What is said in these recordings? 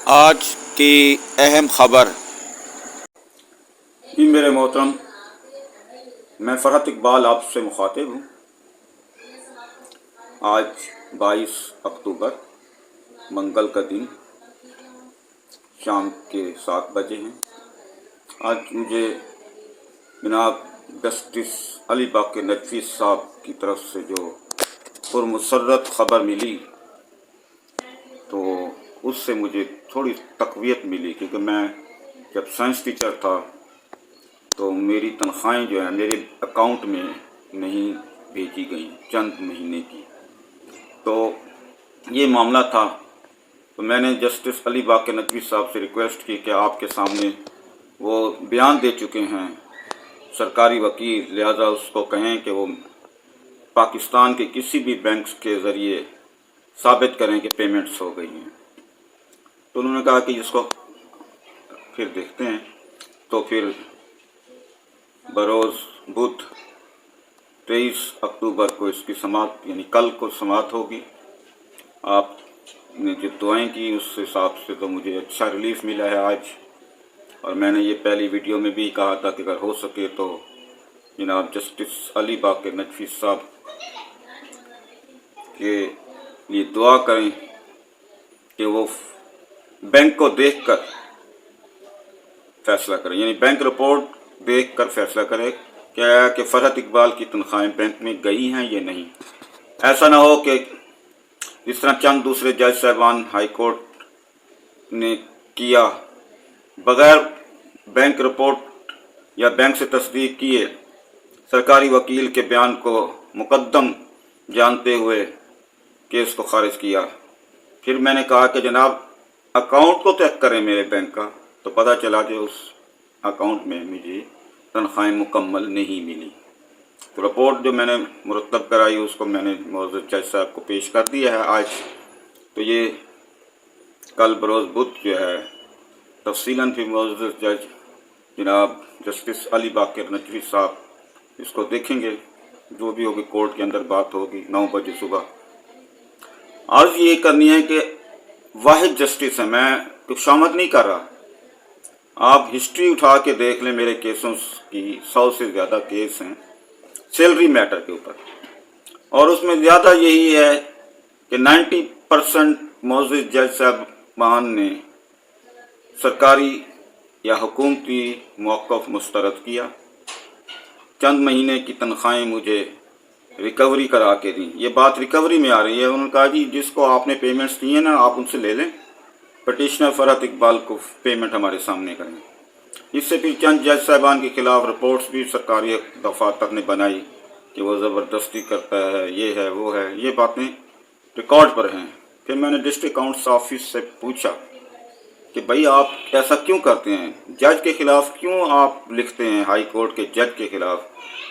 آج کی اہم خبر۔ جی میرے محترم، میں فرحت اقبال آپ سے مخاطب ہوں۔ آج 22 اکتوبر منگل کا دن، شام کے 7 بجے ہیں۔ آج مجھے جناب جسٹس علی باقر نقوی صاحب کی طرف سے جو پرمسرت خبر ملی تو اس سے مجھے تھوڑی تقویت ملی، کیونکہ میں جب سائنس ٹیچر تھا تو میری تنخواہیں جو ہیں میرے اکاؤنٹ میں نہیں بھیجی گئیں چند مہینے کی، تو یہ معاملہ تھا۔ تو میں نے جسٹس علی باقر نقوی صاحب سے ریکویسٹ کی کہ آپ کے سامنے وہ بیان دے چکے ہیں سرکاری وکیل، لہذا اس کو کہیں کہ وہ پاکستان کے کسی بھی بینکس کے ذریعے ثابت کریں کہ پیمنٹس ہو گئی ہیں۔ تو انہوں نے کہا کہ اس کو پھر دیکھتے ہیں۔ تو پھر بروز بدھ 23 اکتوبر کو اس کی سماعت، یعنی کل کو سماعت ہوگی۔ آپ نے جو دعائیں کی اس حساب سے تو مجھے اچھا ریلیف ملا ہے آج، اور میں نے یہ پہلی ویڈیو میں بھی کہا تھا کہ اگر ہو سکے تو جناب جسٹس علی باقر نقوی صاحب کے لیے دعا کریں کہ وہ بینک کو دیکھ کر فیصلہ کریں، یعنی بینک رپورٹ دیکھ کر فیصلہ کرے کہ فرحت اقبال کی تنخواہیں بینک میں گئی ہیں یا نہیں۔ ایسا نہ ہو کہ جس طرح چند دوسرے جج صاحبان ہائی کورٹ نے کیا، بغیر بینک رپورٹ یا بینک سے تصدیق کیے سرکاری وکیل کے بیان کو مقدم جانتے ہوئے کیس کو خارج کیا۔ پھر میں نے کہا کہ جناب اکاؤنٹ کو چیک کریں میرے بینک کا، تو پتہ چلا کہ اس اکاؤنٹ میں مجھے تنخواہیں مکمل نہیں ملی۔ تو رپورٹ جو میں نے مرتب کرائی اس کو میں نے معزز جج صاحب کو پیش کر دیا ہے آج۔ تو یہ کل بروز بدھ جو ہے تفصیلاً پھر معزز جج جناب جسٹس علی باقر نقوی صاحب اس کو دیکھیں گے، جو بھی ہوگی کورٹ کے اندر بات ہوگی 9 بجے صبح۔ عرض یہ کرنی ہے کہ واحد جسٹس ہے، میں خوشامد نہیں کر رہا۔ آپ ہسٹری اٹھا کے دیکھ لیں، میرے کیسوں کی 100 سے زیادہ کیس ہیں سیلری میٹر کے اوپر، اور اس میں زیادہ یہی ہے کہ 90% معزز جج صاحبان نے سرکاری یا حکومتی موقف مسترد کیا، چند مہینے کی تنخواہیں مجھے ریکوری کرا کے دیں۔ یہ بات ریکوری میں آ رہی ہے۔ انہوں نے کہا جی جس کو آپ نے پیمنٹس دی ہیں نا آپ ان سے لے لیں، پٹیشنر فرحت اقبال کو پیمنٹ ہمارے سامنے کریں۔ اس سے پھر چند جج صاحبان کے خلاف رپورٹس بھی سرکاری دفاتر نے بنائی کہ وہ زبردستی کرتا ہے، یہ ہے وہ ہے، یہ باتیں ریکارڈ پر ہیں۔ پھر میں نے ڈسٹرکٹ اکاؤنٹس آفس سے پوچھا کہ بھائی آپ ایسا کیوں کرتے ہیں، جج کے خلاف کیوں آپ لکھتے ہیں، ہائی کورٹ کے جج کے خلاف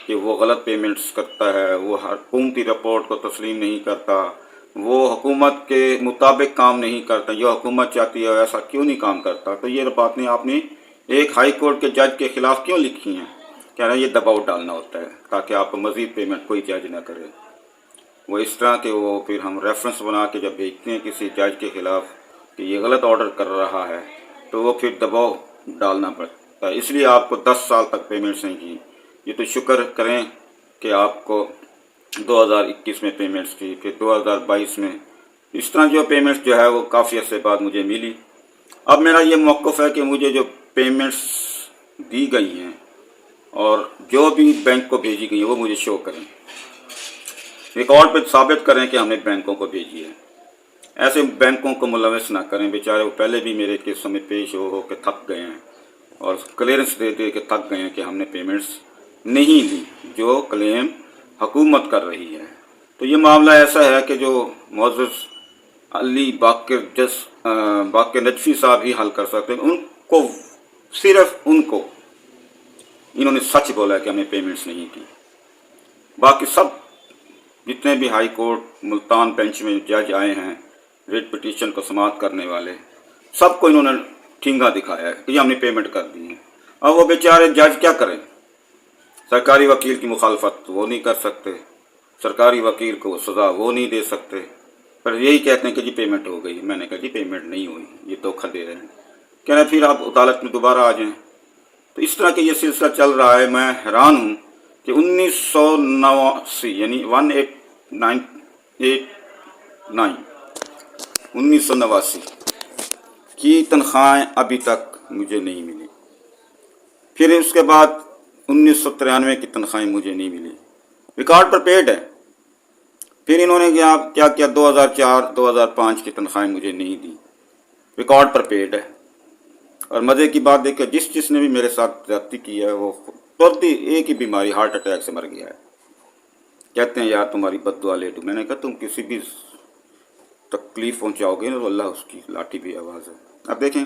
کہ وہ غلط پیمنٹس کرتا ہے، وہ حکومتی رپورٹ کو تسلیم نہیں کرتا، وہ حکومت کے مطابق کام نہیں کرتا، جو حکومت چاہتی ہے ایسا کیوں نہیں کام کرتا۔ تو یہ باتیں آپ نے ایک ہائی کورٹ کے جج کے خلاف کیوں لکھی ہیں؟ کہہ رہا ہے یہ دباؤ ڈالنا ہوتا ہے تاکہ آپ کو مزید پیمنٹ کوئی جج نہ کرے۔ وہ اس طرح کے وہ پھر ہم ریفرنس بنا کے جب بھیجتے ہیں کسی جج کے خلاف کہ یہ غلط آرڈر کر رہا ہے تو وہ پھر دباؤ ڈالنا پڑتا ہے، اس لیے آپ کو 10 سال تک پیمنٹس نہیں کی۔ یہ تو شکر کریں کہ آپ کو 2021 میں پیمنٹس کی، پھر 2022 میں، اس طرح جو پیمنٹس جو ہے وہ کافی عرصے بعد مجھے ملی۔ اب میرا یہ موقف ہے کہ مجھے جو پیمنٹس دی گئی ہیں اور جو بھی بینک کو بھیجی گئی ہیں وہ مجھے شو کریں، ریکارڈ پہ ثابت کریں کہ ہم نے بینکوں کو بھیجی ہے۔ ایسے بینکوں کو ملوث نہ کریں، بیچارے وہ پہلے بھی میرے کیسوں میں پیش ہو کے تھک گئے ہیں اور کلیئرنس دے دے کے تھک گئے ہیں کہ ہم نے پیمنٹس نہیں لی جو کلیم حکومت کر رہی ہے۔ تو یہ معاملہ ایسا ہے کہ جو معزز علی باقر نقوی صاحب ہی حل کر سکتے ہیں۔ ان کو صرف انہوں نے سچ بولا ہے کہ ہمیں پیمنٹس نہیں کی، باقی سب جتنے بھی ہائی کورٹ ملتان بینچ میں جج آئے ہیں ریٹ پٹیشن کو سماعت کرنے والے، سب کو انہوں نے ٹھینگا دکھایا ہے کہ یہ ہم نے پیمنٹ کر دی ہے۔ اب وہ بیچارے جج کیا کریں، سرکاری وکیل کی مخالفت وہ نہیں کر سکتے، سرکاری وکیل کو سزا وہ نہیں دے سکتے، پر یہی کہتے ہیں کہ جی پیمنٹ ہو گئی. میں نے کہا جی پیمنٹ نہیں ہوئی, یہ دھوکہ دے رہے ہیں. کہہ رہے ہیں پھر آپ عدالت میں دوبارہ آ جائیں. تو اس طرح کہ یہ سلسلہ چل رہا ہے. میں حیران ہوں کہ 1989 یعنی 1989 کی تنخواہیں ابھی تک مجھے نہیں ملی. پھر اس کے بعد 1993 کی تنخواہیں مجھے نہیں ملی, ریکارڈ پر پیڈ ہے. پھر انہوں نے کیا 2004 2005 کی تنخواہیں مجھے نہیں دی, ریکارڈ پر پیڈ ہے. اور مزے کی بات دیکھیں, جس نے بھی میرے ساتھ زیادتی کی ہے وہ ترنت ہی ایک ہی بیماری ہارٹ اٹیک سے مر گیا ہے. کہتے ہیں یار تمہاری بد دعا لے دوں. میں نے کہا تم کسی بھی تکلیف پہنچاؤ گے نا تو اللہ اس کی لاٹھی بھی آواز ہے. اب دیکھیں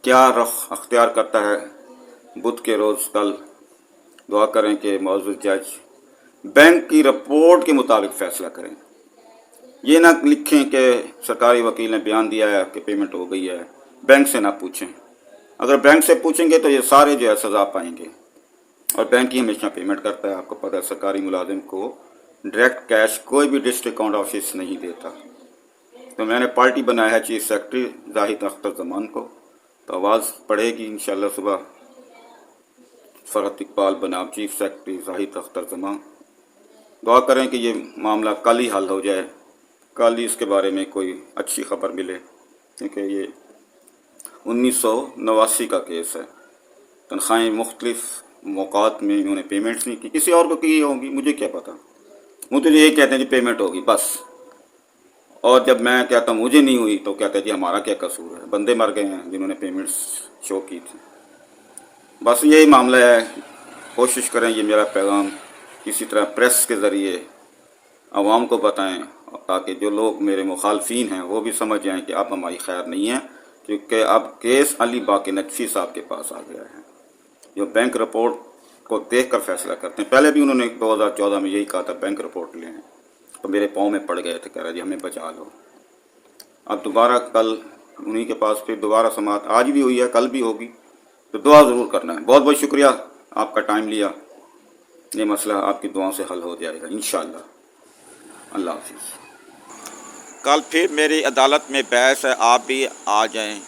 کیا رخ اختیار کرتا ہے بدھ کے روز. کل دعا کریں کہ معزز جج بینک کی رپورٹ کے مطابق فیصلہ کریں. یہ نہ لکھیں کہ سرکاری وکیل نے بیان دیا ہے کہ پیمنٹ ہو گئی ہے, بینک سے نہ پوچھیں. اگر بینک سے پوچھیں گے تو یہ سارے جو ہے سزا پائیں گے. اور بینک ہی ہمیشہ پیمنٹ کرتا ہے. آپ کو پتہ ہے سرکاری ملازم کو ڈائریکٹ کیش کوئی بھی ڈسٹرکٹ اکاؤنٹ آفس نہیں دیتا. تو میں نے پارٹی بنایا ہے چیف سیکرٹری زاہد اختر زمان کو, تو آواز پڑے گی انشاءاللہ صبح. فرحت اقبال بناب چیف سیکرٹری زاہد اختر زمان. دعا کریں کہ یہ معاملہ کل ہی حل ہو جائے, کل ہی اس کے بارے میں کوئی اچھی خبر ملے, کیونکہ یہ 1989 کا کیس ہے. تنخواہیں مختلف موقعات میں انہوں نے پیمنٹس نہیں کی, کسی اور کو کی ہوں گی, مجھے کیا پتہ. مجھے یہی کہتے ہیں جی پیمنٹ ہوگی بس. اور جب میں کہتا ہوں مجھے نہیں ہوئی تو کہتے ہیں جی ہمارا کیا قصور ہے, بندے مر گئے ہیں جنہوں نے پیمنٹس شو کی تھی. بس یہی معاملہ ہے. کوشش کریں یہ میرا پیغام کسی طرح پریس کے ذریعے عوام کو بتائیں, تاکہ جو لوگ میرے مخالفین ہیں وہ بھی سمجھ جائیں کہ اب ہماری خیر نہیں ہے, کیونکہ اب کیس علی باقی نقوی صاحب کے پاس آ گیا ہے, جو بینک رپورٹ کو دیکھ کر فیصلہ کرتے ہیں. پہلے بھی انہوں نے 2014 میں یہی کہا تھا بینک رپورٹ لیں, تو میرے پاؤں میں پڑ گئے تھے, کہہ رہا جی ہمیں بچا لو. اب دوبارہ کل انہی کے پاس پھر دوبارہ سماعت آج بھی ہوئی ہے, کل بھی ہوگی, تو دعا ضرور کرنا ہے. بہت بہت شکریہ آپ کا ٹائم لیا. یہ مسئلہ آپ کی دعاؤں سے حل ہو جائے گا انشاءاللہ. اللہ حافظ. کل پھر میری عدالت میں بحث ہے, آپ بھی آ جائیں.